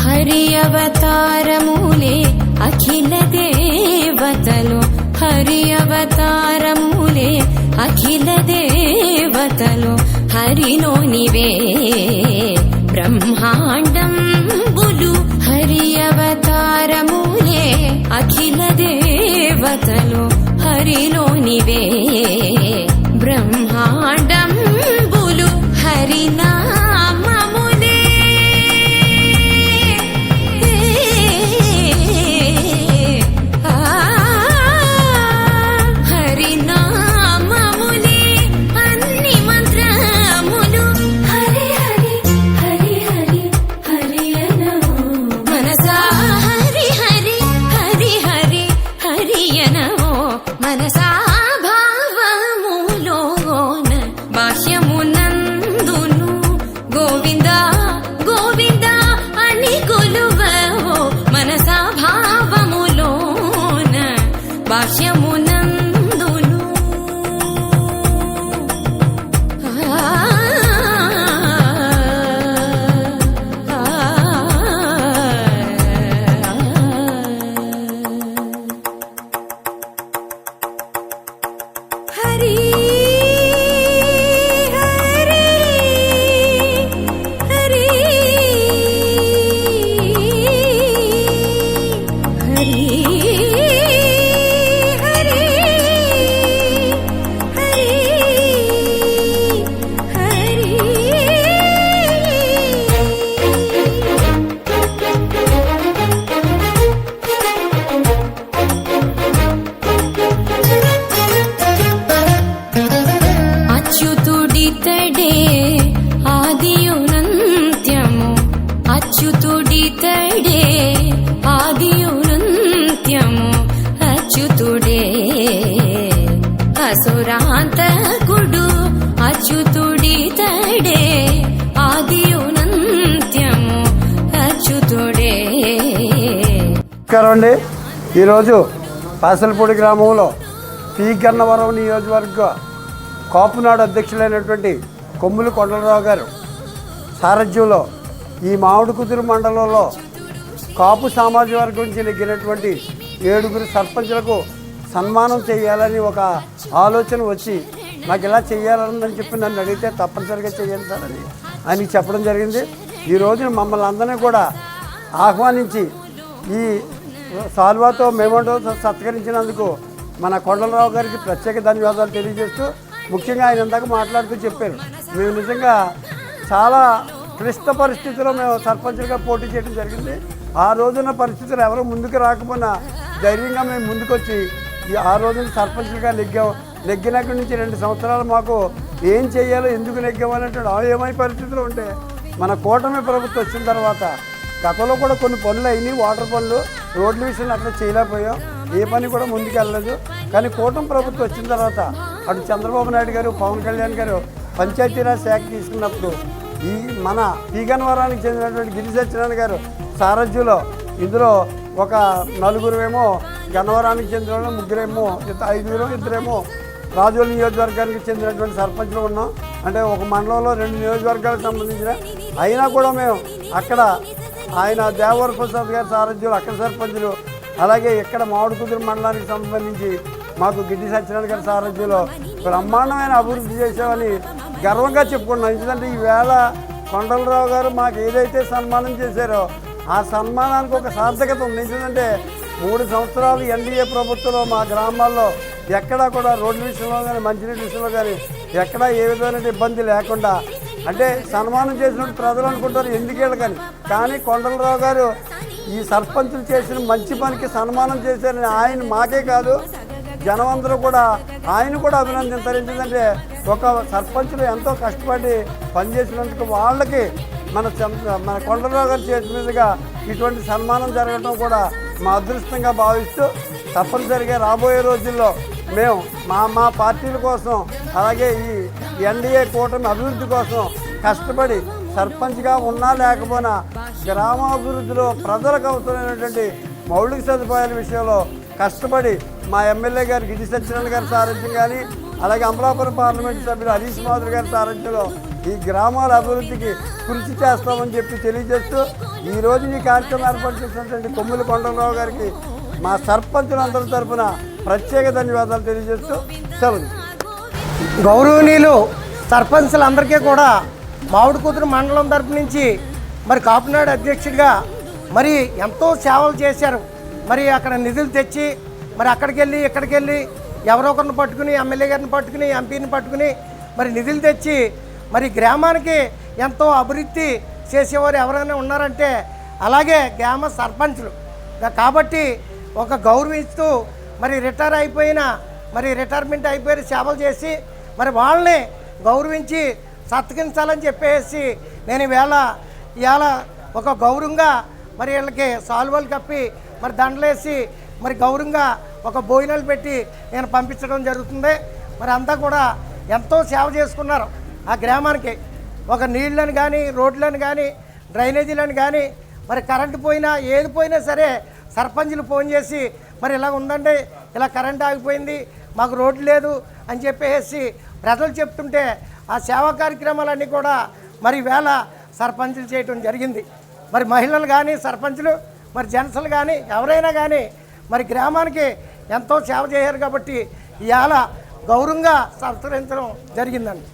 హరి అవతారములే అఖిల దేవతలు, హరి అవతారములే అఖిల దేవతలు, హరిలోనివే బ్రహ్మాండంబులు. హరి అవతారములే అఖిల దేవతలు, హరిలోనివే బ్రహ్మాండంబులు. హరినామములే హరినామములే అన్ని మంత్రములు. హరి హరి హరి హరి హరి అనో మనసా, హరి హరి హరి హరి హరి అనో మనసా. భావములోన బాహ్యమునందును గోవింద గోవింద అని కొలువవో మనసా. భావములోన బాహ్యమునందును హరి హరి హరి హరి హరి హరి అచ్యుతుడితడే ఆదియునంత్యము, అచ్యుతుడితడే ఆదియునంత్యము, అచ్యుతుడే అసురాంతకుడు, అచ్యుతుడితడే ఆదియునంత్యము, అచ్యుతుడే. నమస్కారం అండి. ఈరోజు పాసలపూడి గ్రామంలో పి గన్నవరం నియోజకవర్గ కాపునాడు అధ్యక్షులైనటువంటి కొమ్ములు కొండలరావు గారు సారథ్యంలో ఈ మామిడికుదురు మండలంలో కాపు సామాజిక వర్గం నుంచి నెగ్గినటువంటి 7 సర్పంచులకు సన్మానం చేయాలని ఒక ఆలోచన వచ్చి నాకు ఇలా చేయాలని చెప్పి నన్ను అడిగితే తప్పనిసరిగా చేయాలి సార్ అని ఆయనకి చెప్పడం జరిగింది. ఈ రోజున మమ్మల్ని అందరినీ కూడా ఆహ్వానించి ఈ సాల్వాతో మేమంటో సత్కరించినందుకు మన కొండలరావు గారికి ప్రత్యేక ధన్యవాదాలు తెలియజేస్తూ, ముఖ్యంగా ఆయన ఇందాక మాట్లాడుతూ చెప్పారు, మేము నిజంగా చాలా క్లిష్ట పరిస్థితుల్లో మేము సర్పంచులుగా పోటీ చేయడం జరిగింది. ఆ రోజున పరిస్థితులు ఎవరు ముందుకు రాకపోయినా ధైర్యంగా మేము ముందుకొచ్చి ఆ రోజున సర్పంచులుగా నెగ్గినక్కడి నుంచి 2 సంవత్సరాలు మాకు ఏం చేయాలో ఎందుకు నెగ్గామనేటువంటి అయోమయ పరిస్థితులు ఉంటే మన కూటమి ప్రభుత్వం వచ్చిన తర్వాత గతంలో కూడా కొన్ని పనులు అయినాయి, వాటర్ పనులు, రోడ్ల విషయంలో అట్లా చేయలేకపోయాం, ఏ పని కూడా ముందుకు వెళ్ళలేదు. కానీ కూటమి ప్రభుత్వం వచ్చిన తర్వాత అటు చంద్రబాబు నాయుడు గారు, పవన్ కళ్యాణ్ గారు పంచాయతీరాజ్ శాఖ తీసుకున్నప్పుడు ఈ మన పి గన్నవరానికి చెందినటువంటి గిరి సత్యనారాయణ గారు సారథ్యంలో ఇందులో ఒక 4 గన్నవరానికి చెందిన 5 రాజోలు నియోజకవర్గానికి చెందినటువంటి సర్పంచ్లు ఉన్నాం. అంటే ఒక మండలంలో 2 నియోజకవర్గాలకు సంబంధించిన అయినా కూడా మేము అక్కడ ఆయన దేవవర ప్రసాద్ గారి సారథ్యంలో అక్కడ సర్పంచులు, అలాగే ఇక్కడ మామిడికుదురు మండలానికి సంబంధించి మాకు గిడ్డి సత్యనారాయణ గారి సారథ్యంలో బ్రహ్మాండమైన అభివృద్ధి చేసామని గర్వంగా చెప్పుకున్నాం. ఎందుకంటే ఈవేళ కొండలరావు గారు మాకు ఏదైతే సన్మానం చేశారో ఆ సన్మానానికి ఒక సార్థకత ఉంది. ఎందుకంటే 3 సంవత్సరాలు ఎన్డీఏ ప్రభుత్వంలో మా గ్రామాల్లో ఎక్కడా కూడా రోడ్ల విషయంలో కానీ మంచినీటి విషయంలో కానీ ఎక్కడా ఏ విధమైన ఇబ్బంది లేకుండా, అంటే సన్మానం చేసినట్టు ప్రజలు అనుకుంటారు ఎందుకేళ్ళు కానీ కొండలరావు గారు ఈ సర్పంచులు చేసిన మంచి పనికి సన్మానం చేశారని ఆయన మాకే కాదు జనమందరూ కూడా ఆయన కూడా అభినందించారు. ఎందుకంటే ఒక సర్పంచులు ఎంతో కష్టపడి పనిచేసినందుకు వాళ్ళకి మన కొండలరావు గారి చేతి మీదుగా ఇటువంటి సన్మానం జరగడం కూడా మా అదృష్టంగా భావిస్తూ తప్పనిసరిగా రాబోయే రోజుల్లో మేము మా పార్టీల కోసం అలాగే ఈ ఎన్డీఏ కూటమి అభివృద్ధి కోసం కష్టపడి సర్పంచ్గా ఉన్నా లేకపోయినా గ్రామాభివృద్ధిలో ప్రజలకు అవసరమైనటువంటి మౌలిక సదుపాయాల విషయంలో కష్టపడి మా ఎమ్మెల్యే గారు గిరి సత్యనారాయణ గారి సారథ్యం కానీ అలాగే అమలాపురం పార్లమెంటు సభ్యులు హరీష్ మాధురి గారి సారథ్యంలో ఈ గ్రామాల అభివృద్ధికి కృషి చేస్తామని చెప్పి తెలియజేస్తూ ఈరోజు ఈ కార్యక్రమం ఏర్పాటు చేసినటువంటి కొమ్ముల కొండలరావు గారికి మా సర్పంచులందరి తరఫున ప్రత్యేక ధన్యవాదాలు తెలియజేస్తూ సెలవు. గౌరవనీయులు సర్పంచులందరికీ కూడా మామిడికుదురు మండలం తరపు నుంచి మరి కాపునాడు అధ్యక్షుడిగా మరి ఎంతో సేవలు చేశారు. మరి అక్కడ నిధులు తెచ్చి మరి అక్కడికి వెళ్ళి ఇక్కడికి వెళ్ళి ఎవరో ఒకరిని పట్టుకుని ఎమ్మెల్యే గారిని పట్టుకుని ఎంపీని పట్టుకుని మరి నిధులు తెచ్చి మరి గ్రామానికి ఎంతో అభివృద్ధి చేసేవారు ఎవరైనా ఉన్నారంటే అలాగే గ్రామ సర్పంచులు. కాబట్టి ఒక గౌరవిస్తూ మరి రిటైర్ అయిపోయిన మరి రిటైర్మెంట్ అయిపోయి సేవలు చేసి మరి వాళ్ళని గౌరవించి సత్కరించాలని చెప్పేసి నేను ఇవాళ ఒక గౌరవంగా మరి వీళ్ళకి సాల్వాలు కప్పి మరి దండలేసి మరి గౌరవంగా ఒక భోజనాలు పెట్టి నేను పంపించడం జరుగుతుంది. మరి అంతా కూడా ఎంతో సేవ చేసుకున్నారు ఆ గ్రామానికి. ఒక నీళ్ళని కానీ రోడ్లను కానీ డ్రైనేజీలను కానీ మరి కరెంటు పోయినా ఏది పోయినా సరే సర్పంచులు ఫోన్ చేసి మరి ఇలా ఉందండి, ఇలా కరెంట్ ఆగిపోయింది, మాకు రోడ్డు లేదు అని చెప్పేసి ప్రజలు చెప్తుంటే ఆ సేవా కార్యక్రమాలన్నీ కూడా మరి వేళ సర్పంచులు చేయటం జరిగింది. మరి మహిళలు కానీ సర్పంచులు మరి జెంట్స్లు కానీ ఎవరైనా కానీ మరి గ్రామానికి ఎంతో సేవ చేశారు కాబట్టి ఇవాళ గౌరవంగా సత్కరించడం జరిగిందండి.